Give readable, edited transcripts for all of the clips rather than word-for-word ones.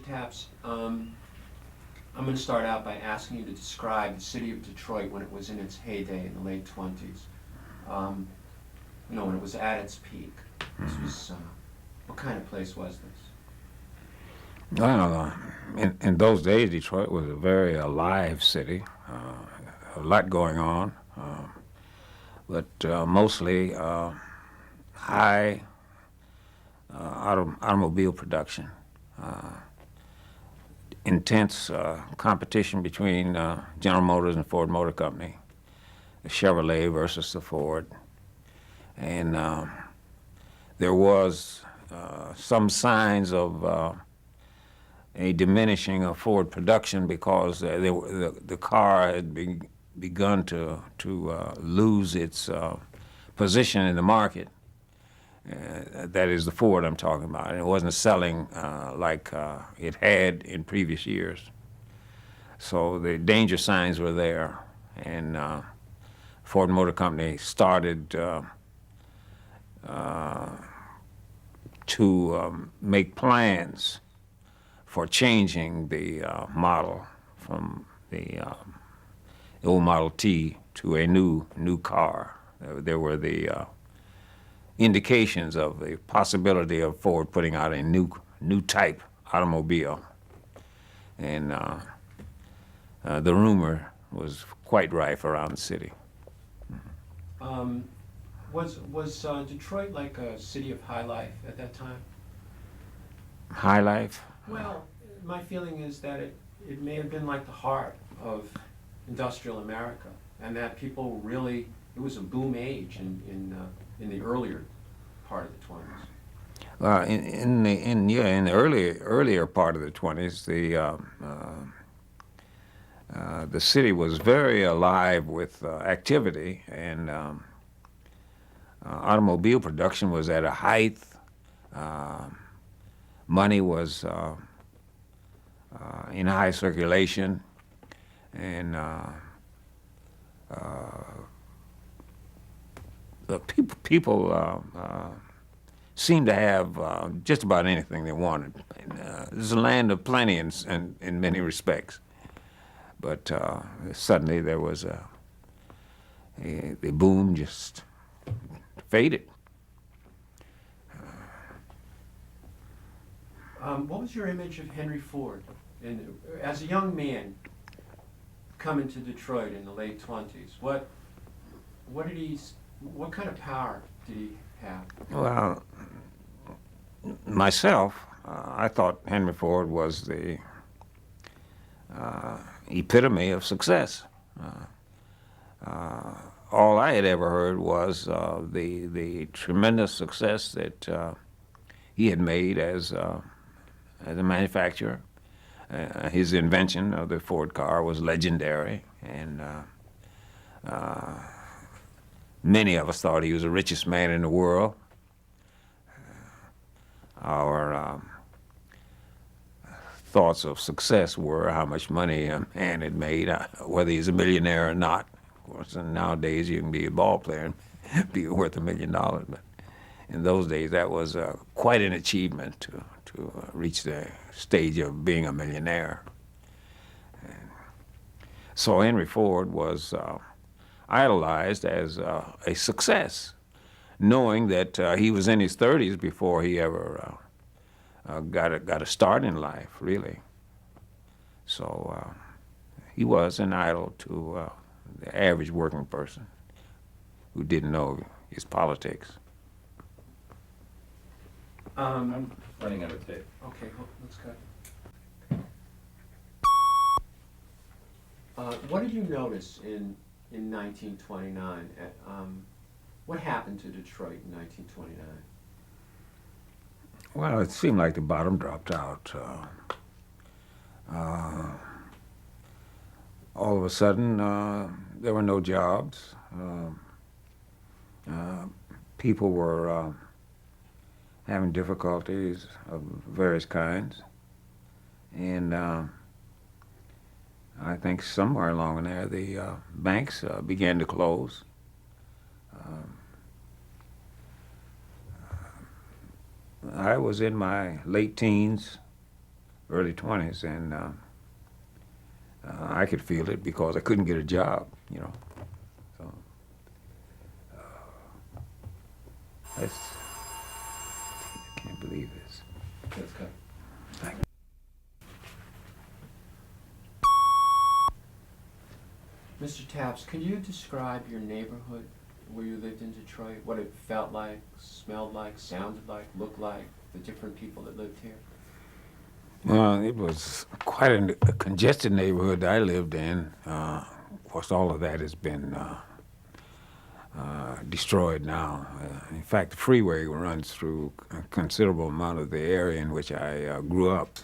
Taps, I'm going to start out by asking you to describe the city of Detroit when it was in its heyday in the late 20s. When it was at its peak. This was, what kind of place was this? Well, in those days, Detroit was a very alive city. A lot going on, but mostly high automobile production. Intense competition between General Motors and Ford Motor Company, the Chevrolet versus the Ford. And there was some signs of a diminishing of Ford production because the car had begun to lose its position in the market. That is the Ford I'm talking about. And it wasn't selling like it had in previous years. So the danger signs were there. And Ford Motor Company started to make plans for changing the model from the old Model T to a new car. There were the indications of the possibility of Ford putting out a new type automobile, and the rumor was quite rife around the city. Was Detroit like a city of high life at that time? High life? Well, my feeling is that it may have been like the heart of industrial America, and that people really, it was a boom age in the earlier part of the 20s. In the earlier part of the 20s, the city was very alive with activity, and automobile production was at a height. Money was in high circulation, and the people seemed to have just about anything they wanted. It's a land of plenty in many respects, but suddenly there was the boom just faded. What was your image of Henry Ford? As a young man coming to Detroit in the late 20s, what kind of power did he have? Well, myself, I thought Henry Ford was the epitome of success. All I had ever heard was the tremendous success that he had made as a manufacturer. His invention of the Ford car was legendary, and many of us thought he was the richest man in the world. Our thoughts of success were how much money a man had made, whether he's a millionaire or not. Of course, and nowadays you can be a ball player and be worth $1 million, but in those days that was quite an achievement to reach the stage of being a millionaire. And so Henry Ford was idolized as a success, knowing that he was in his 30s before he ever got a start in life, really. So he was an idol to the average working person who didn't know his politics. I'm running out of tape. Okay, let's cut. What did you notice in 1929? What happened to Detroit in 1929? Well, it seemed like the bottom dropped out. All of a sudden, there were no jobs. People were having difficulties of various kinds. And I think somewhere along there, the banks began to close. I was in my late teens early 20s, and I could feel it because I couldn't get a job, you know. So that's, I can't believe this. That's good. Mr. Taps, can you describe your neighborhood where you lived in Detroit? What it felt like, smelled like, sounded like, looked like, the different people that lived here? Well, it was quite a congested neighborhood that I lived in. Of course, all of that has been destroyed now. In fact, the freeway runs through a considerable amount of the area in which I grew up.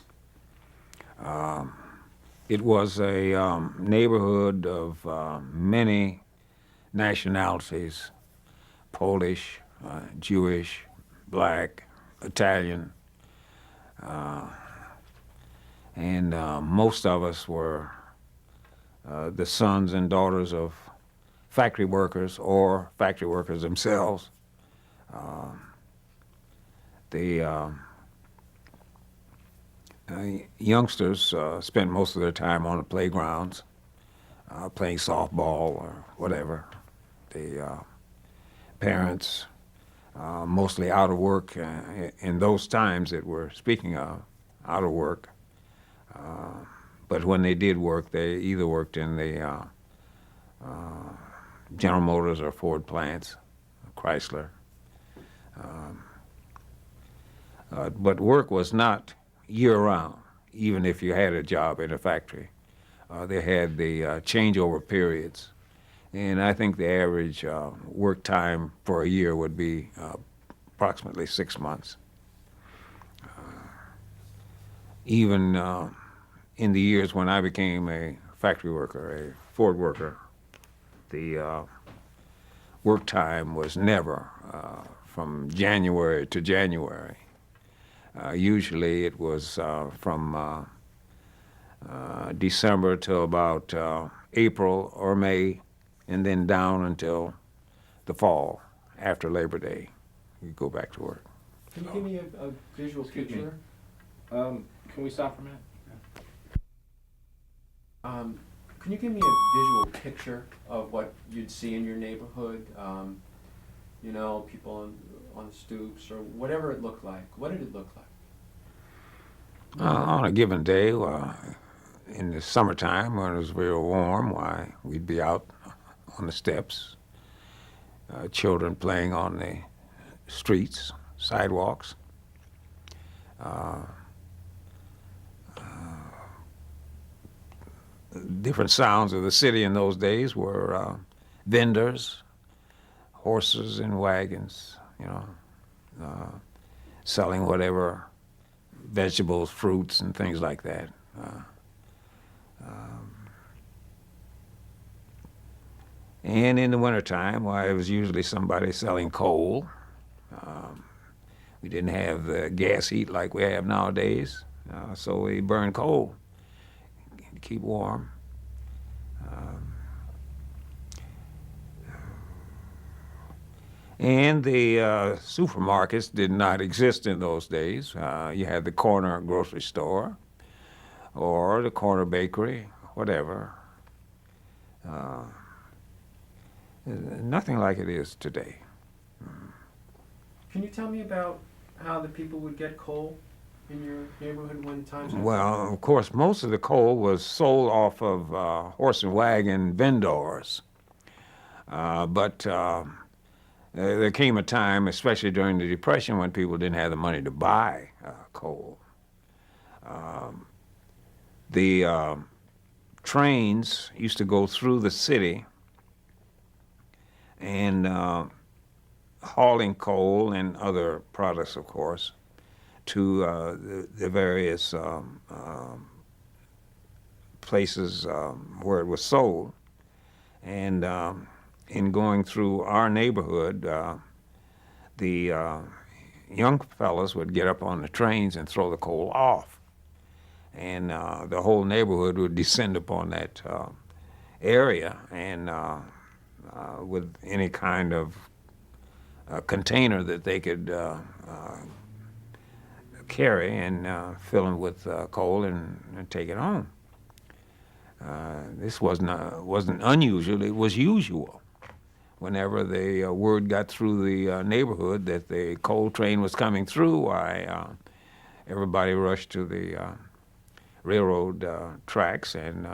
It was a neighborhood of many nationalities: Polish, Jewish, black, Italian, and most of us were the sons and daughters of factory workers or factory workers themselves. The youngsters spent most of their time on the playgrounds, playing softball or whatever. The parents, mostly out of work in those times that we're speaking of, out of work. But when they did work, they either worked in the General Motors or Ford plants, Chrysler. But work was not year-round, even if you had a job in a factory. They had the changeover periods. And I think the average work time for a year would be approximately 6 months. Even in the years when I became a factory worker, a Ford worker, the work time was never from January to January. Usually it was from December till about April or May, and then down until the fall after Labor Day. You go back to work. Can you give me a visual Excuse me. picture? Can we stop for a minute? Can you give me a visual picture of what you'd see in your neighborhood? You know, people on the stoops or whatever it looked like. What did it look like? On a given day, in the summertime when it was real warm, why, we'd be out on the steps, children playing on the streets, sidewalks. Different sounds of the city in those days were vendors, horses and wagons, you know, selling whatever vegetables, fruits, and things like that. And in the wintertime, why, it was usually somebody selling coal. We didn't have the gas heat like we have nowadays, so we burned coal to keep warm. And the supermarkets did not exist in those days. You had the corner grocery store or the corner bakery, whatever. Nothing like it is today. Can you tell me about how the people would get coal in your neighborhood when times were Well, of course, most of the coal was sold off of horse and wagon vendors. But there came a time, especially during the Depression, when people didn't have the money to buy coal. The trains used to go through the city and hauling coal and other products, of course, to the various places where it was sold. And in going through our neighborhood, the young fellas would get up on the trains and throw the coal off. And the whole neighborhood would descend upon that area, and with any kind of container that they could carry and fill them with coal and take it home. This wasn't unusual, it was usual. Whenever the word got through the neighborhood that the coal train was coming through, why everybody rushed to the railroad tracks, and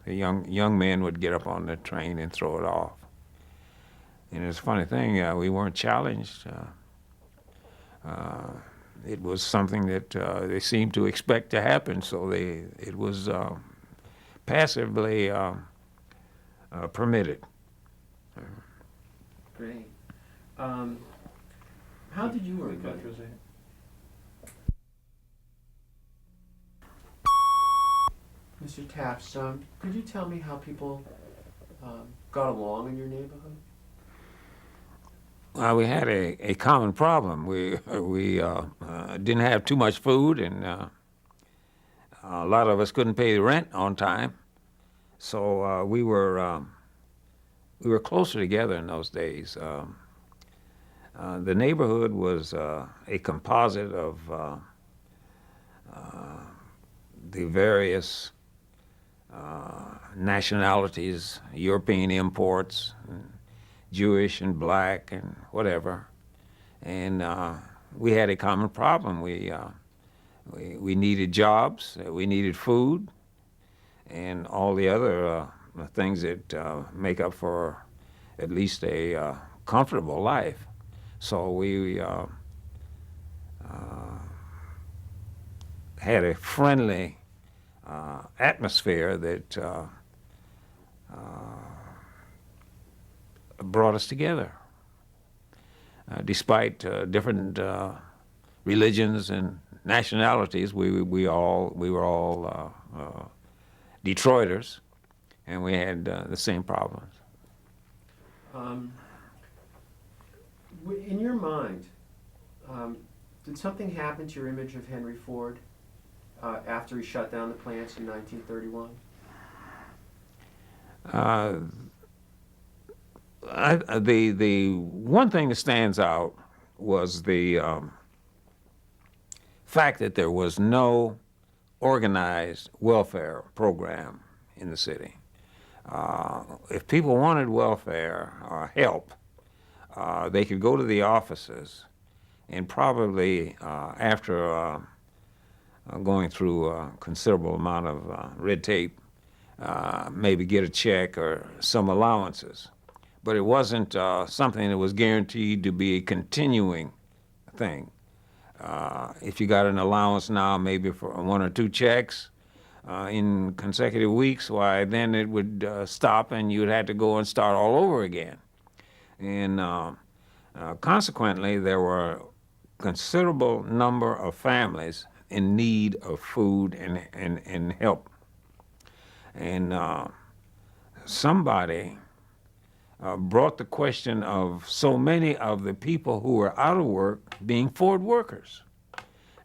the young men would get up on the train and throw it off. And it's a funny thing, we weren't challenged. It was something that they seemed to expect to happen, so it was passively permitted. Great. How did you earn money? Mr. Taft, could you tell me how people got along in your neighborhood? We had a common problem. We didn't have too much food, and a lot of us couldn't pay the rent on time. So we were closer together in those days. The neighborhood was a composite of the various nationalities, European imports, and Jewish and black and whatever. And we had a common problem. We needed jobs, we needed food, and all the other things that make up for at least a comfortable life. So we had a friendly atmosphere that brought us together. Despite different religions and nationalities, we were all Detroiters, and we had the same problems. In your mind, did something happen to your image of Henry Ford after he shut down the plants in 1931? The one thing that stands out was the fact that there was no organized welfare program in the city. If people wanted welfare or help, they could go to the offices, and probably after going through a considerable amount of red tape, maybe get a check or some allowances. But it wasn't something that was guaranteed to be a continuing thing. If you got an allowance now, maybe for 1 or 2 checks in consecutive weeks, why then it would stop and you'd have to go and start all over again. And consequently, there were a considerable number of families in need of food and help. And somebody brought the question of so many of the people who were out of work being Ford workers.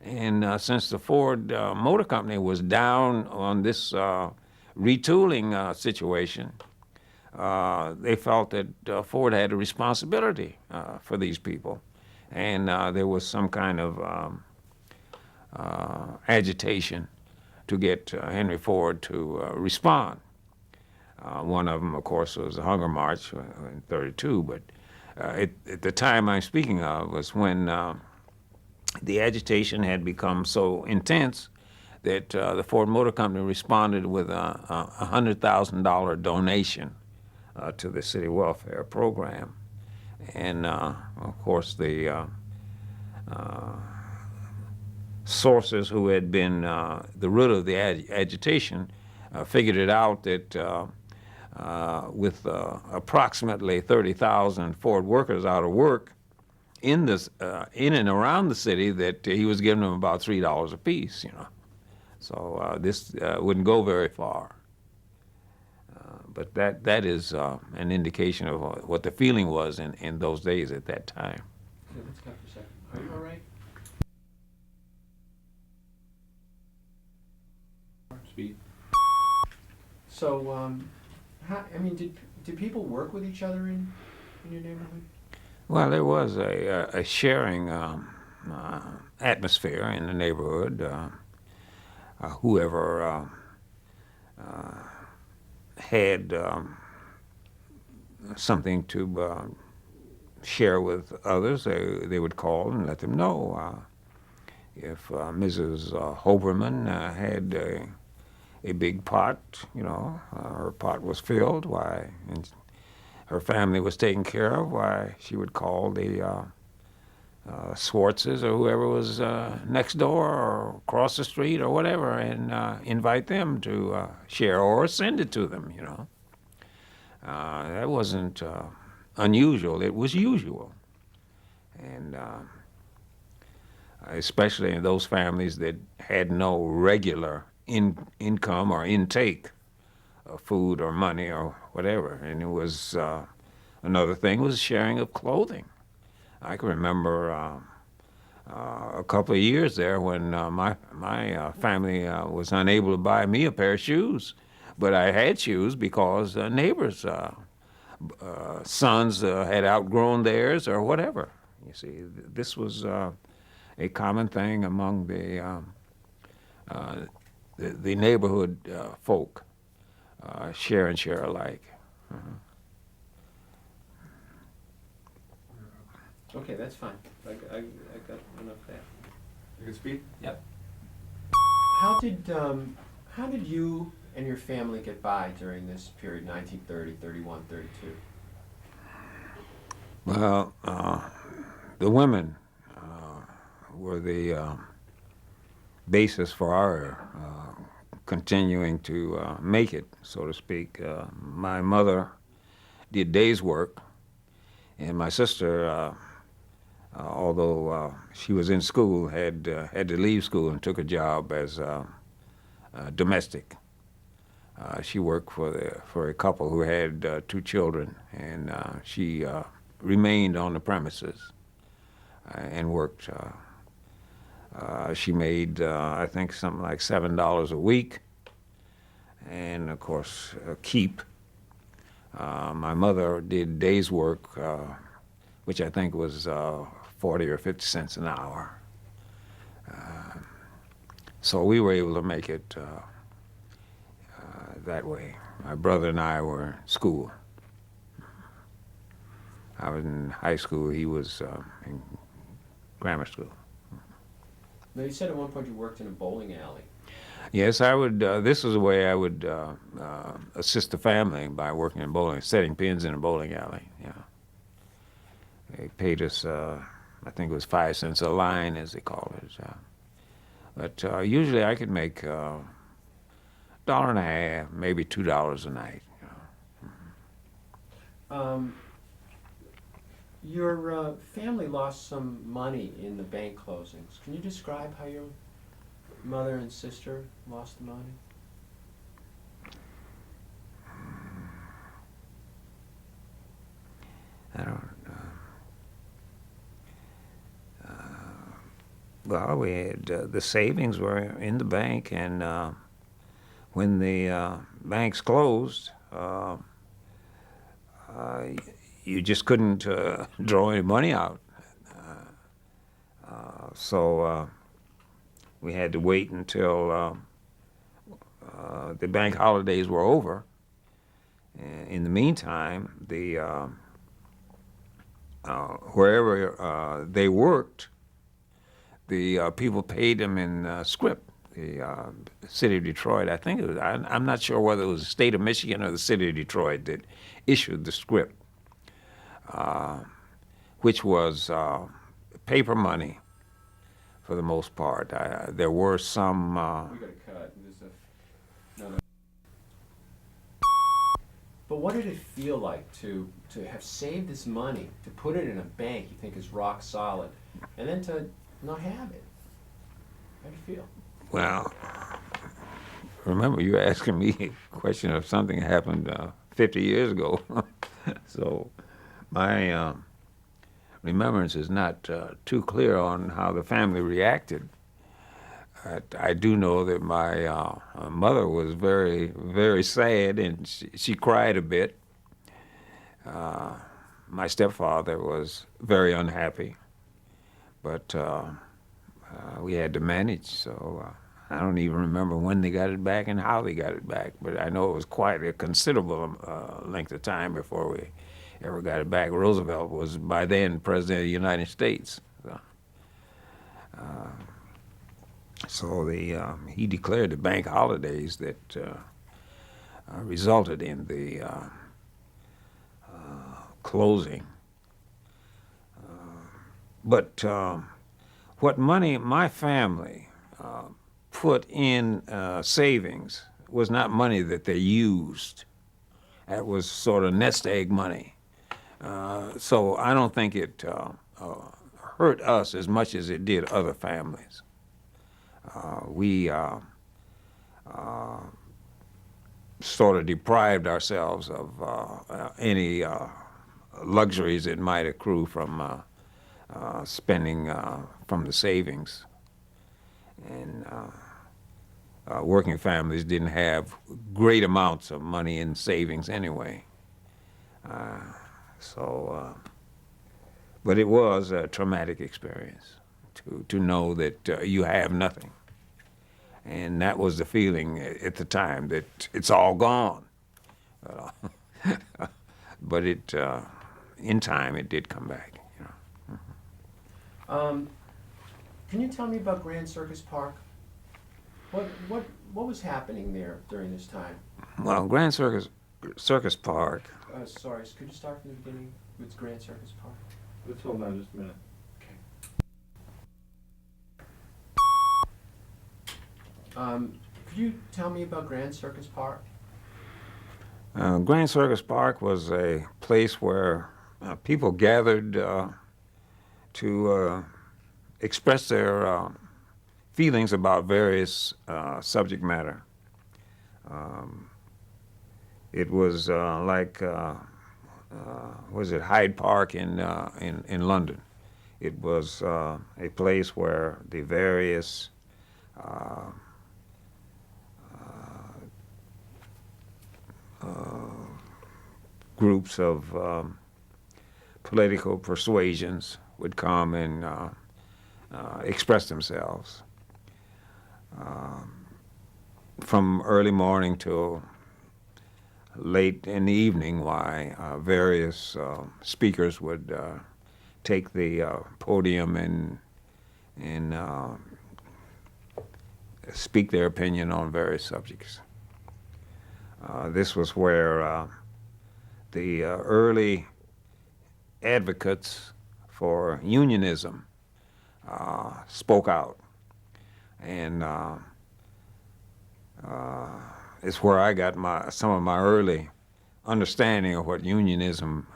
And since the Ford Motor Company was down on this retooling situation, they felt that Ford had a responsibility for these people. And there was some kind of agitation to get Henry Ford to respond. One of them, of course, was the Hunger March in '32, but at the time I'm speaking of was when the agitation had become so intense that the Ford Motor Company responded with a $100,000 donation to the city welfare program. And of course, the sources who had been the root of the agitation figured it out that with approximately 30,000 Ford workers out of work in and around the city, that he was giving them about $3 apiece, you know. So this wouldn't go very far. But that is an indication of what the feeling was in those days at that time. Okay, let's go for a second. Are you all right? Speed. So, did people work with each other in your neighborhood? Well, there was a sharing atmosphere in the neighborhood. Whoever had something to share with others, they would call and let them know. If Mrs. Hoberman had a big pot, her pot was filled, why, and her family was taken care of, why, she would call the Swartzes or whoever was next door or across the street or whatever and invite them to share or send it to them, That wasn't unusual, it was usual. And especially in those families that had no regular income or intake of food or money or whatever. And it was, another thing was sharing of clothing. I can remember a couple of years there when my family was unable to buy me a pair of shoes, but I had shoes because neighbors' sons had outgrown theirs or whatever. You see, this was a common thing among the neighborhood folk, share and share alike. Okay, that's fine. I got enough there. You can speak? Yep. How did you and your family get by during this period, 1930, 31, 32? Well, the women were the basis for our continuing to make it, so to speak. My mother did days work, and my sister, although she was in school, had to leave school and took a job as domestic. She worked for a couple who had 2 children, and she remained on the premises and worked. She made, I think, something like $7 a week, and of course, keep. My mother did days work, which I think was 40 or 50 cents an hour. So we were able to make it that way. My brother and I were in school. I was in high school, he was in grammar school. Now, you said at one point you worked in a bowling alley. Yes, I would. This was the way I would assist the family, by working in bowling, setting pins in a bowling alley. Yeah, they paid us. I think it was 5 cents a line, as they call it. But usually I could make $1.50, maybe $2 a night. Your family lost some money in the bank closings. Can you describe how your mother and sister lost the money? I don't. Well, we had the savings were in the bank, and when the banks closed, you just couldn't draw any money out. So we had to wait until the bank holidays were over. In the meantime, wherever they worked, the people paid them in script. The city of Detroit, I think it was, I'm not sure whether it was the state of Michigan or the city of Detroit that issued the script, which was paper money for the most part. There were some... We got to cut. Another... But what did it feel like to have saved this money, to put it in a bank you think is rock solid, and then to not have it? How do you feel? Well, remember, you're asking me a question of something that happened 50 years ago. So my remembrance is not too clear on how the family reacted. I do know that my mother was very, very sad, and she cried a bit. My stepfather was very unhappy. but we had to manage. So I don't even remember when they got it back and how they got it back, but I know it was quite a considerable length of time before we ever got it back. Roosevelt was by then president of the United States. So he declared the bank holidays that resulted in the closing. But what money my family put in savings was not money that they used. That was sort of nest egg money. So I don't think it hurt us as much as it did other families. We sort of deprived ourselves of any luxuries that might accrue from spending from the savings. And working families didn't have great amounts of money in savings anyway. But it was a traumatic experience to know that you have nothing. And that was the feeling at the time, that it's all gone. But in time, it did come back. Can you tell me about Grand Circus Park? What was happening there during this time? Well, Grand Circus Park. Sorry, could you start from the beginning with Grand Circus Park? Let's hold on just a minute. Could you tell me about Grand Circus Park? Grand Circus Park was a place where people gathered to express their feelings about various subject matter. It was like, was it Hyde Park in London? It was a place where the various groups of political persuasions would come and express themselves. From early morning till late in the evening, why various speakers would take the podium and speak their opinion on various subjects. This was where the early advocates for unionism spoke out, and it's where I got some of my early understanding of what unionism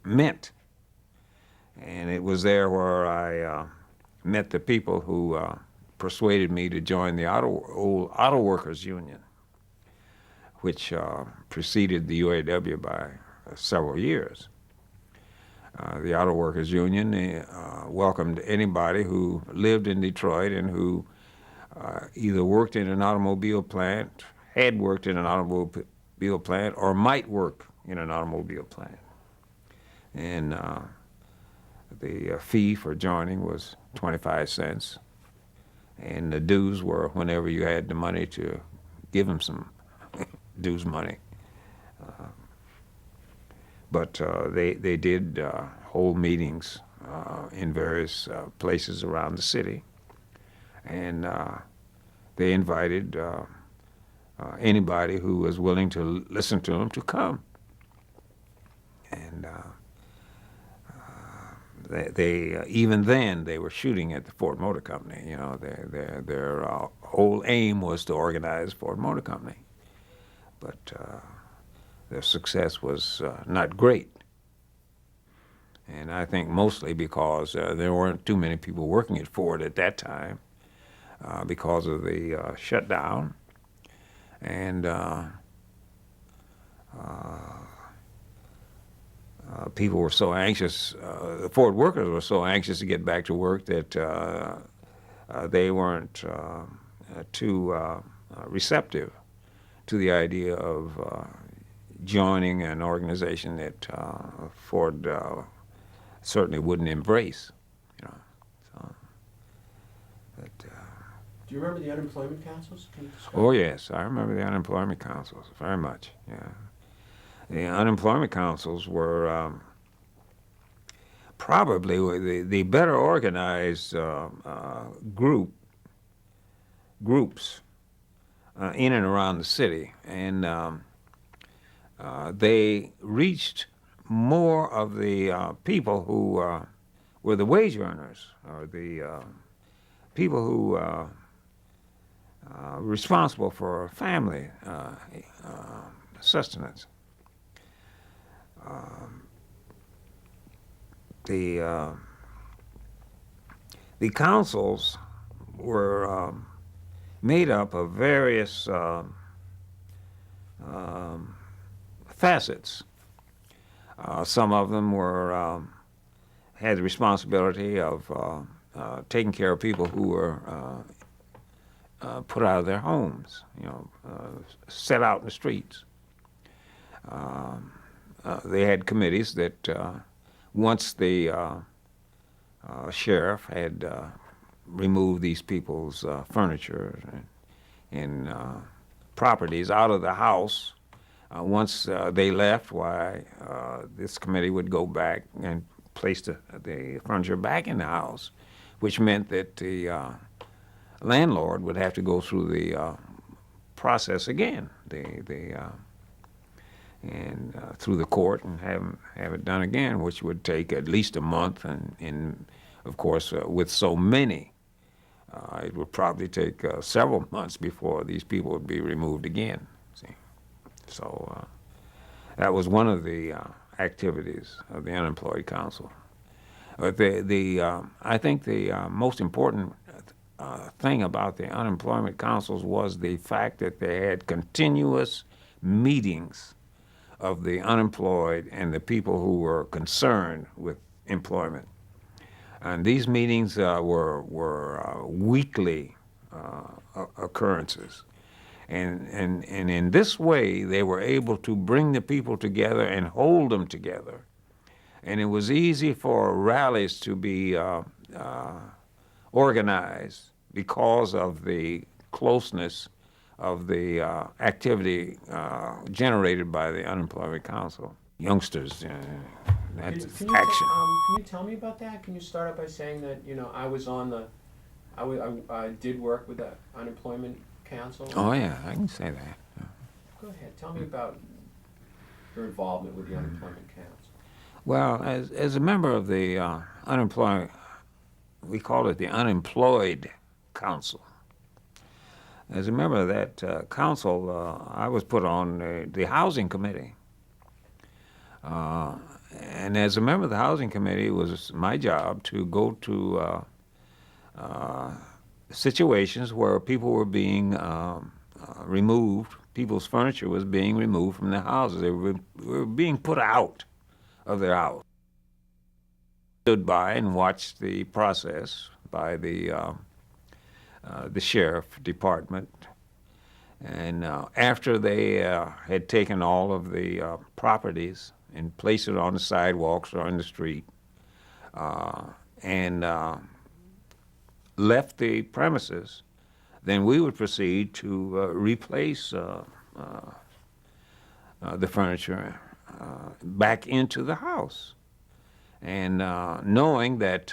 meant. And it was there where I met the people who persuaded me to join the old Auto Workers Union, which preceded the UAW by several years. The Auto Workers Union welcomed anybody who lived in Detroit and who either worked in an automobile plant, had worked in an automobile plant, or might work in an automobile plant. And the fee for joining was 25 cents. And the dues were whenever you had the money to give them some dues money. But they did hold meetings in various places around the city. And they invited anybody who was willing to listen to them to come. And they even then they were shooting at the Ford Motor Company. You know, their whole aim was to organize Ford Motor Company, but their success was not great. And I think mostly because there weren't too many people working at Ford at that time because of the shutdown. And people were so anxious, the Ford workers were so anxious to get back to work that they weren't too receptive to the idea of joining an organization that Ford certainly wouldn't embrace. You know. Do you remember the unemployment councils? Can you describe Oh, yes, I remember the unemployment councils very much, yeah. The unemployment councils were probably the better organized groups in and around the city, and they reached more of the people who were the wage earners, or the people who responsible for family sustenance. The the councils were made up of various facets. Some of them were had the responsibility of taking care of people who were put out of their homes, set out in the streets. They had committees that once the sheriff had removed these people's furniture and properties out of the house, once they left, this committee would go back and place the furniture back in the house, which meant that the landlord would have to go through the process again, and through the court, and have it done again, which would take at least a month, and of course, with so many, it would probably take several months before these people would be removed again. See, so that was one of the activities of the unemployed council. But I think the most important thing about the unemployment councils was the fact that they had continuous meetings of the unemployed and the people who were concerned with employment. And these meetings were weekly occurrences. And in this way, they were able to bring the people together and hold them together. And it was easy for rallies to be organized because of the closeness of the activity generated by the unemployment council. Youngsters, that's Can action. you tell me about that? Can you start out by saying that, I was on the, I did work with the unemployment council? Oh yeah, I can say that. Yeah. Go ahead, tell me about your involvement with the unemployment council. Well, as a member of the unemployment, we call it the unemployed council. As a member of that council, I was put on the housing committee. And as a member of the housing committee, it was my job to go to situations where people were being removed, people's furniture was being removed from their houses. They were being put out of their house. Stood by and watched the process by the sheriff department. And after they had taken all of the properties and placed it on the sidewalks or on the street, and left the premises, then we would proceed to replace the furniture back into the house. And knowing that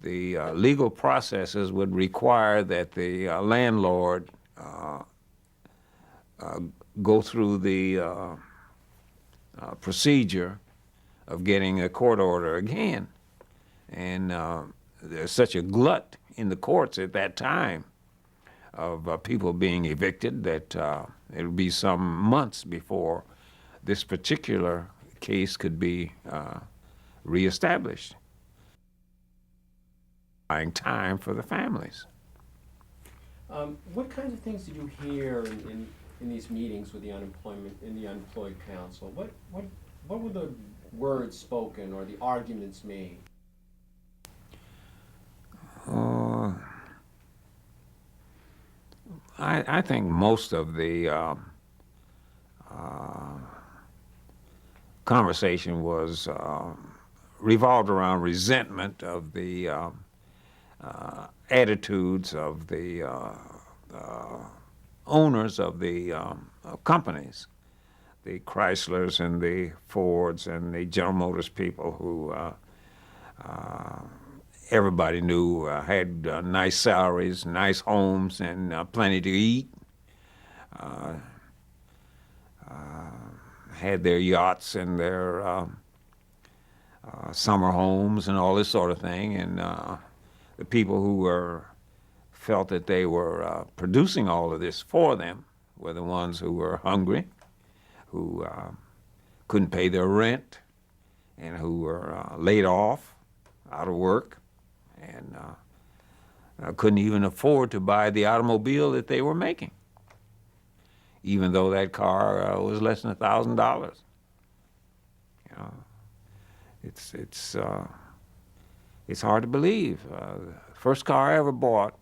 the legal processes would require that the landlord go through the procedure of getting a court order again. And there's such a glut in the courts at that time of people being evicted that it would be some months before this particular case could be reestablished. Buying time for the families. What kinds of things did you hear in these meetings with the unemployed council? What were the words spoken or the arguments made? I think most of the conversation was revolved around resentment of the attitudes of the owners of the companies, the Chryslers and the Fords and the General Motors people who everybody knew had nice salaries, nice homes, and plenty to eat. Had their yachts and their summer homes and all this sort of thing, and the people who felt that they were producing all of this for them were the ones who were hungry, who couldn't pay their rent, and who were laid off, out of work, and couldn't even afford to buy the automobile that they were making, even though that car was less than $1,000. You know, it's hard to believe. First car I ever bought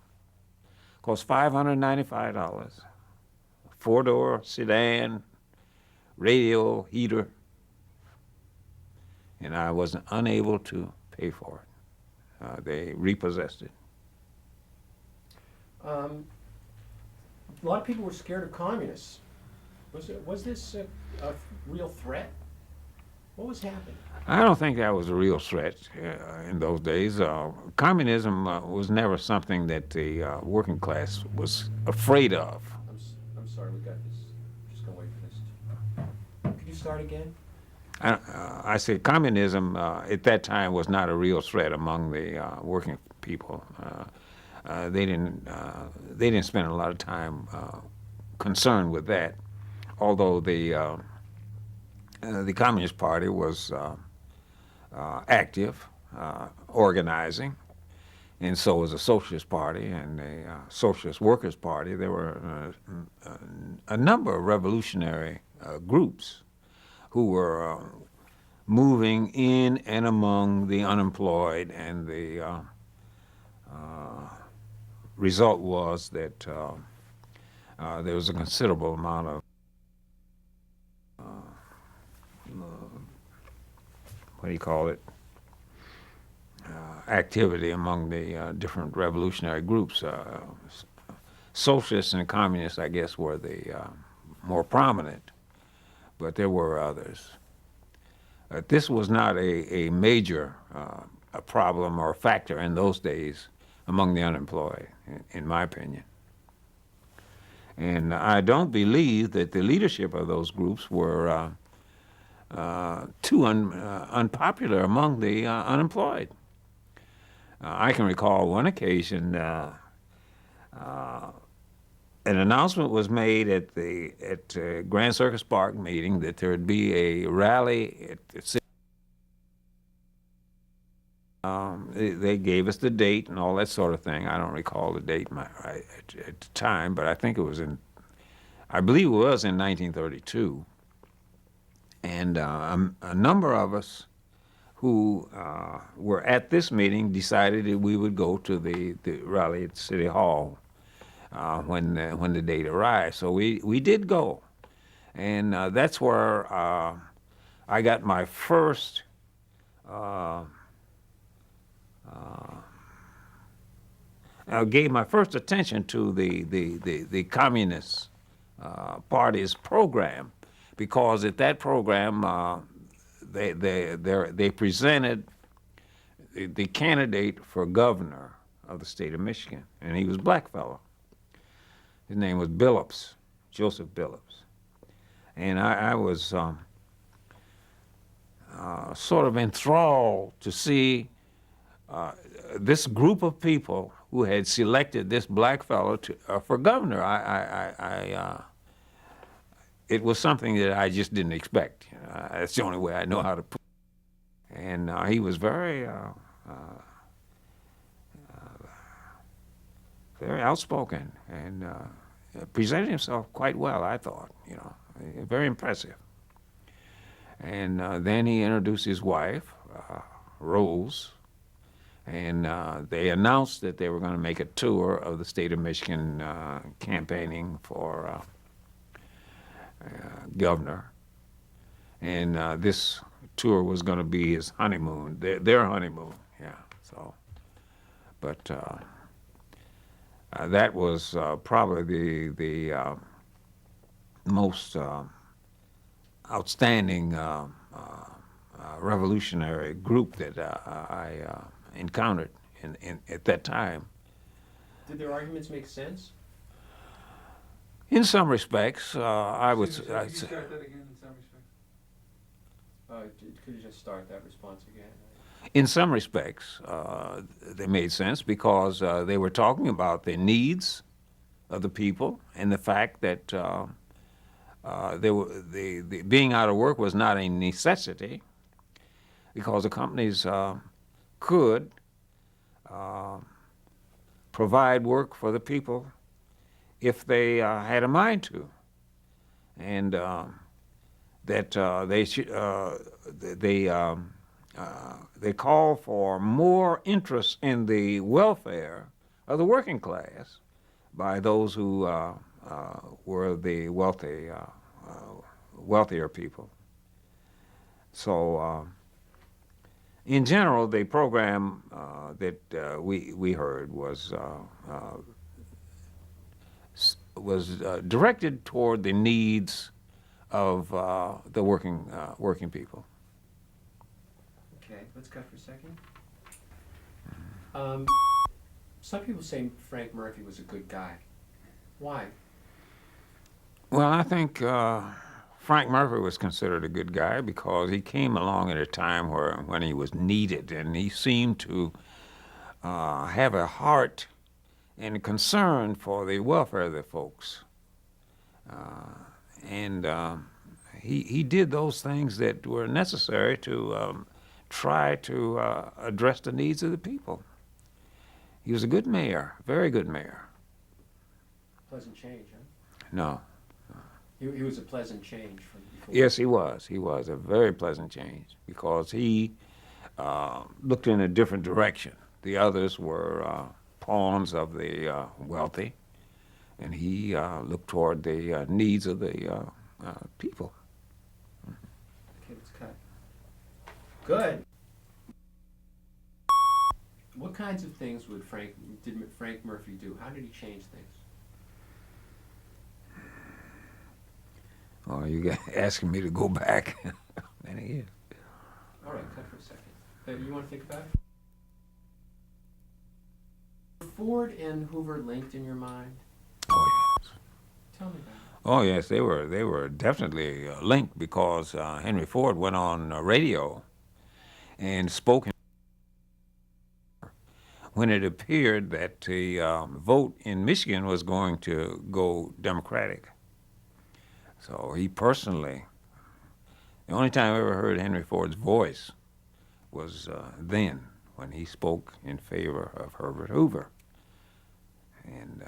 cost $595. Four-door sedan, radio, heater, and I was unable to pay for it. They repossessed it. A lot of people were scared of communists. Was this a real threat? What was happening? I don't think that was a real threat in those days. Communism was never something that the working class was afraid of. I'm sorry, we got this. Just gonna wait for this. Could you start again? I say communism at that time was not a real threat among the working people. They didn't spend a lot of time concerned with that, although the Communist Party was active, organizing, and so was the Socialist Party and the Socialist Workers' Party. There were a number of revolutionary groups who were moving in and among the unemployed, and the result was that there was a considerable amount of what do you call it, activity among the different revolutionary groups. Socialists and communists, I guess, were the more prominent, but there were others. This was not a major a problem or factor in those days among the unemployed, in my opinion. And I don't believe that the leadership of those groups were too unpopular among the unemployed. I can recall one occasion an announcement was made at Grand Circus Park meeting that there would be a rally at the city. They gave us the date and all that sort of thing. I don't recall the date at the time, but I think it was I believe it was in 1932. And a number of us who were at this meeting decided that we would go to the rally at City Hall when the date arrived. So we did go, and that's where I got my first gave my first attention to the Communist Party's program, because at that program they presented the candidate for governor of the state of Michigan, and he was a black fellow. His name was Billups, Joseph Billups, and I was sort of enthralled to see this group of people who had selected this black fellow for governor. It was something that I just didn't expect. That's the only way I know how to put it. And he was very outspoken and presented himself quite well, I thought, very impressive. And then he introduced his wife, Rose, and they announced that they were going to make a tour of the state of Michigan campaigning for governor. And this tour was going to be his honeymoon, their honeymoon, yeah. So, But that was probably the most outstanding revolutionary group that I encountered at that time. Did their arguments make sense? In some respects, I would. Excuse me, sir, could you start that again in some respect? Could you just start that response again? In some respects, they made sense because they were talking about the needs of the people and the fact that the being out of work was not a necessity because the companies could provide work for the people if they had a mind to, and that they call for more interest in the welfare of the working class by those who were the wealthier people. So, in general, the program that we heard was directed toward the needs of the working people. Okay, let's cut for a second. Some people say Frank Murphy was a good guy. Why? Well, I think Frank Murphy was considered a good guy because he came along at a time when he was needed, and he seemed to have a heart and a concern for the welfare of the folks. And he did those things that were necessary to try to address the needs of the people. He was a good mayor, very good mayor. Pleasant change, huh? No. He was a pleasant change from before. Yes, he was. He was a very pleasant change because he looked in a different direction. The others were pawns of the wealthy, and he looked toward the needs of the people. Okay, let's cut. Good. What kinds of things did Frank Murphy do? How did he change things? Oh, you asking me to go back many years. All right, cut for a second. You want to think about it? Were Ford and Hoover linked in your mind? Oh yes. Tell me about it. Oh yes, they were definitely linked because Henry Ford went on radio and spoke when it appeared that the vote in Michigan was going to go Democratic. So he personally, the only time I ever heard Henry Ford's voice was then when he spoke in favor of Herbert Hoover. And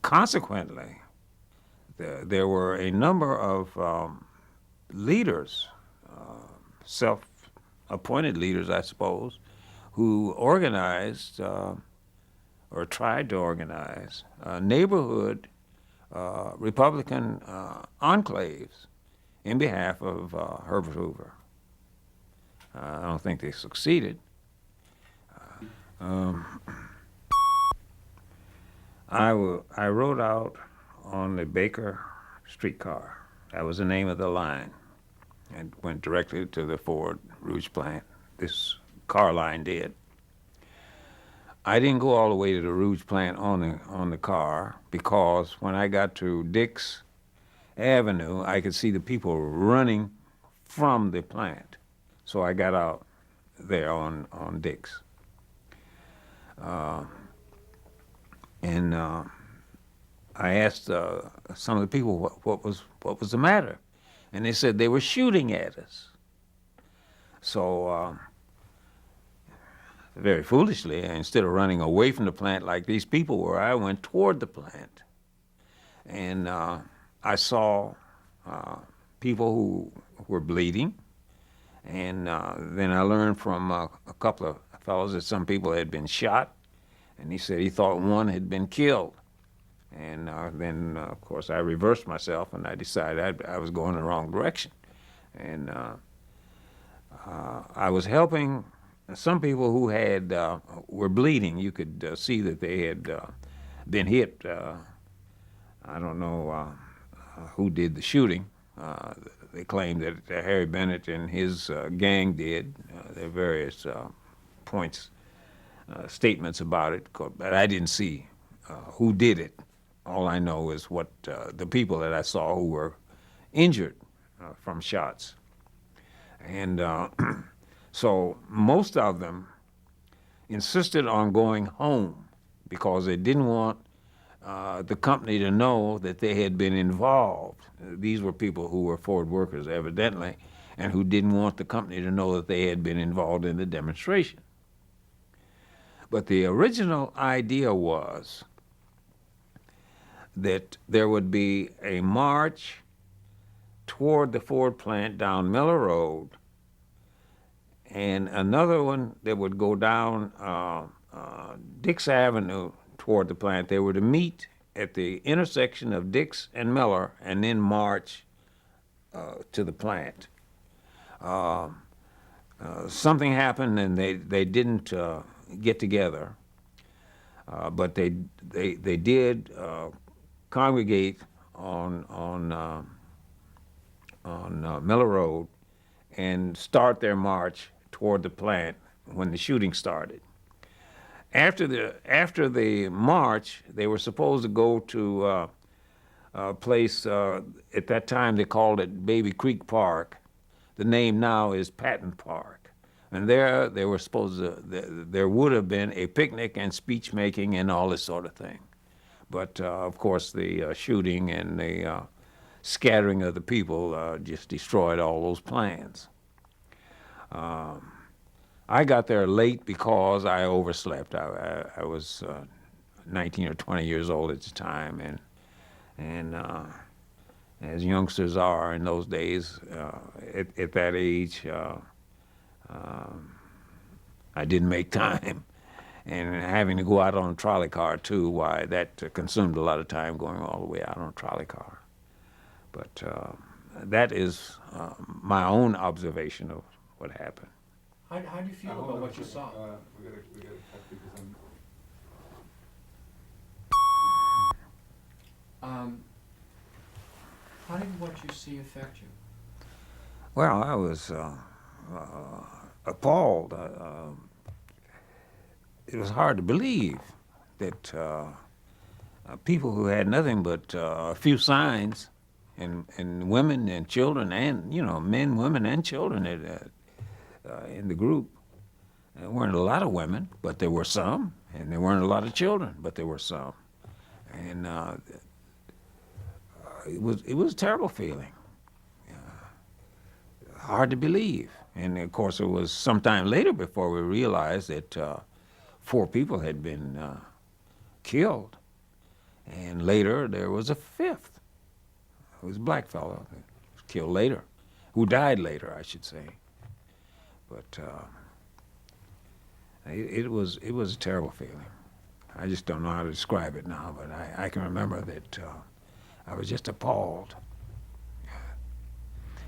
consequently, there were a number of leaders, self-appointed leaders, I suppose, who organized or tried to organize neighborhood Republican enclaves in behalf of Herbert Hoover. I don't think they succeeded. I rode out on the Baker streetcar. That was the name of the line. And went directly to the Ford Rouge plant. This car line did. I didn't go all the way to the Rouge plant on the car because when I got to Dix Avenue, I could see the people running from the plant. So I got out there on Dix. And I asked some of the people what was the matter, and they said they were shooting at us. So very foolishly, instead of running away from the plant like these people were, I went toward the plant, and I saw people who were bleeding, and then I learned from a couple of fellows that some people had been shot, and he said he thought one had been killed. And then, of course, I reversed myself, and I decided I was going the wrong direction. And I was helping some people who had were bleeding. You could see that they had been hit. I don't know who did the shooting. They claimed that Harry Bennett and his gang did. There are various points, statements about it, but I didn't see who did it. All I know is what the people that I saw who were injured from shots. And so most of them insisted on going home because they didn't want the company to know that they had been involved. These were people who were Ford workers, evidently, and who didn't want the company to know that they had been involved in the demonstration. But the original idea was that there would be a march toward the Ford plant down Miller Road, and another one that would go down Dix Avenue toward the plant. They were to meet at the intersection of Dix and Miller and then march to the plant. Something happened and they didn't get together, but they did congregate on Miller Road and start their march toward the plant when the shooting started. After the march, they were supposed to go to a place, at that time they called it Baby Creek Park. The name now is Patton Park. And there they were supposed to, there would have been a picnic and speech making and all this sort of thing. But of course the shooting and the scattering of the people just destroyed all those plans. I got there late because I overslept. I was 19 or 20 years old at the time, and as youngsters are in those days, at that age, I didn't make time. And having to go out on a trolley car too, why, that consumed a lot of time going all the way out on a trolley car. But that is my own observation of what happened. How do you feel about what you saw? We gotta cut because How did what you see affect you? Well, I was appalled. It was hard to believe that people who had nothing but a few signs, and women and children, and men, women, and children in the group. There weren't a lot of women, but there were some, and there weren't a lot of children, but there were some, and it was a terrible feeling. Hard to believe, and of course it was sometime later before we realized that 4 people had been killed, and later there was a 5th. It was a black fellow who was killed later, who died later, I should say. But it was a terrible feeling. I just don't know how to describe it now, but I can remember that I was just appalled.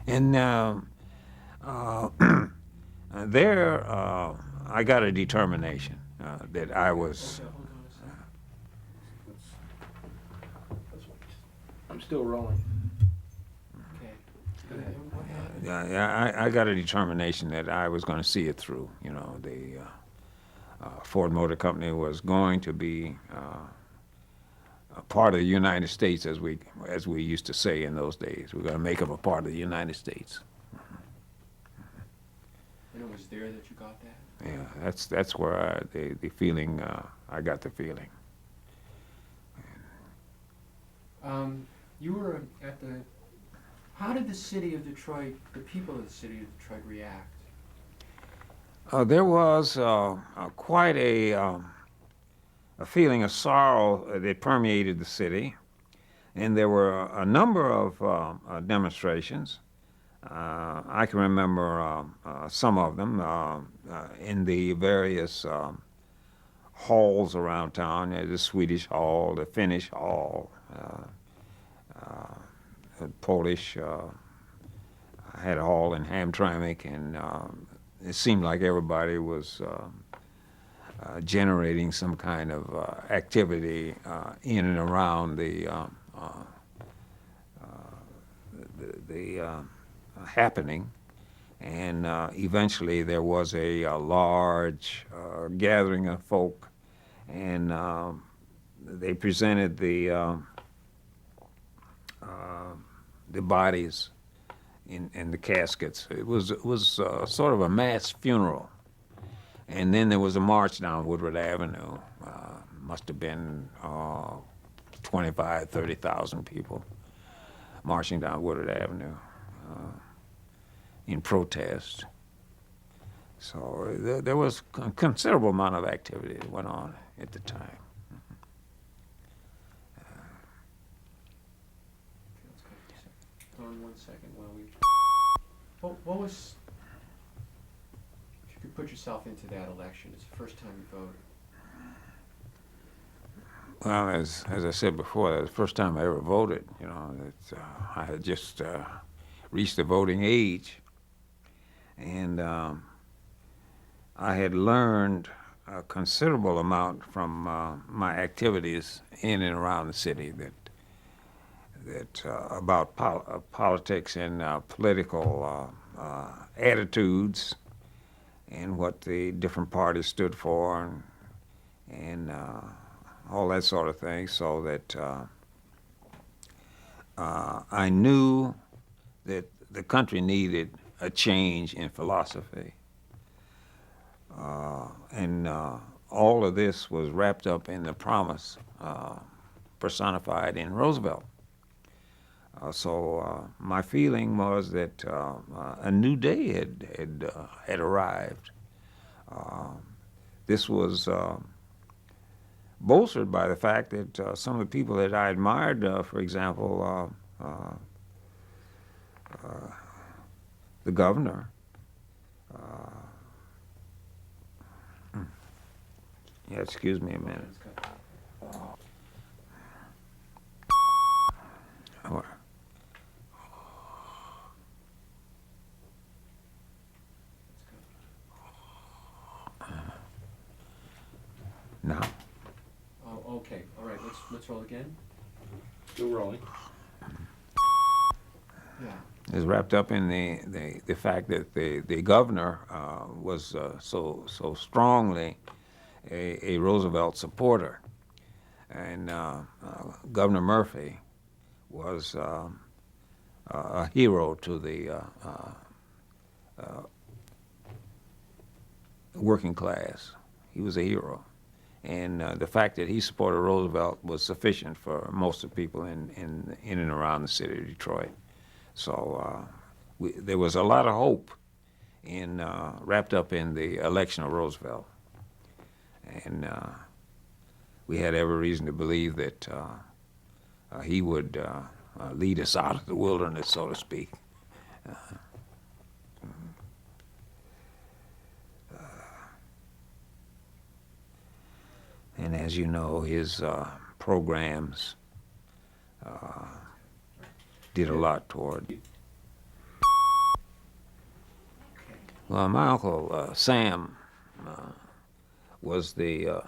And there I got a determination that I was. Okay, hold on a second. I'm still rolling. Okay. Go ahead. What happened? I got a determination that I was going to see it through. The Ford Motor Company was going to be a part of the United States, as we used to say in those days. We're going to make them a part of the United States. And it was there that you got that? Yeah, that's where the feeling, I got the feeling. You were at the. How did the city of Detroit, the people of the city of Detroit, react? There was quite a feeling of sorrow that permeated the city, and there were a number of demonstrations. I can remember some of them in the various halls around town. The Swedish Hall, the Finnish Hall, the Polish. I had a hall in Hamtramck, and it seemed like everybody was generating some kind of activity in and around the happening, and eventually there was a large gathering of folk, and they presented the bodies in the caskets. It was sort of a mass funeral, and then there was a march down Woodward Avenue. Must have been 25, 30,000 people marching down Woodward Avenue in protest. So there was a considerable amount of activity that went on at the time. Hold on 1 second while we. What was? If you could put yourself into that election, it's the first time you voted. Well, as I said before, that was the first time I ever voted. You know, I had just reached the voting age, and I had learned a considerable amount from my activities in and around the city that about politics and political attitudes and what the different parties stood for and all that sort of thing, so that I knew that the country needed a change in philosophy. And all of this was wrapped up in the promise personified in Roosevelt. So my feeling was that a new day had arrived. This was bolstered by the fact that some of the people that I admired, for example, the governor. Yeah, excuse me a minute. Oh. Now. Oh, okay. All right. Let's roll again. Still rolling. Yeah. Is wrapped up in the fact that the governor was so strongly a Roosevelt supporter, and Governor Murphy was a hero to the working class. He was a hero, and the fact that he supported Roosevelt was sufficient for most of the people in and around the city of Detroit. So there was a lot of hope wrapped up in the election of Roosevelt. And we had every reason to believe that he would lead us out of the wilderness, so to speak. And as you know, his programs did a lot toward. Well, my uncle Sam was the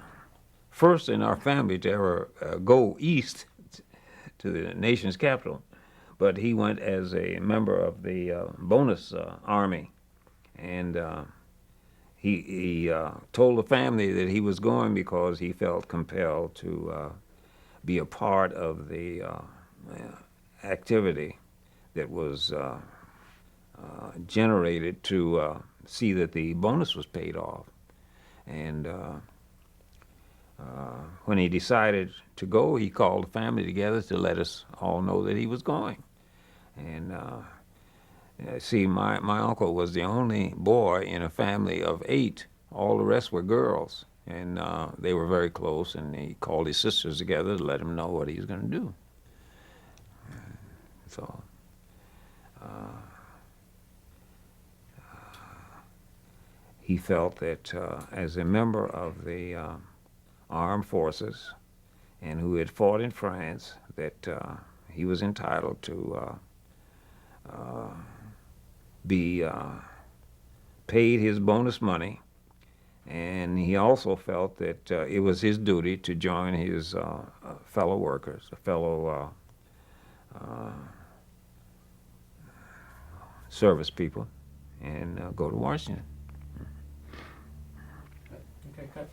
first in our family to ever go east to the nation's capital, but he went as a member of the bonus army, and he told the family that he was going because he felt compelled to be a part of the activity that was generated to see that the bonus was paid off. And when he decided to go, he called the family together to let us all know that he was going. And see, my uncle was the only boy in a family of 8. All the rest were girls, and they were very close, and he called his sisters together to let them know what he was going to do. So he felt that as a member of the armed forces and who had fought in France, that he was entitled to be paid his bonus money, and he also felt that it was his duty to join his fellow workers, fellow service people, and go to Washington. Okay, cut.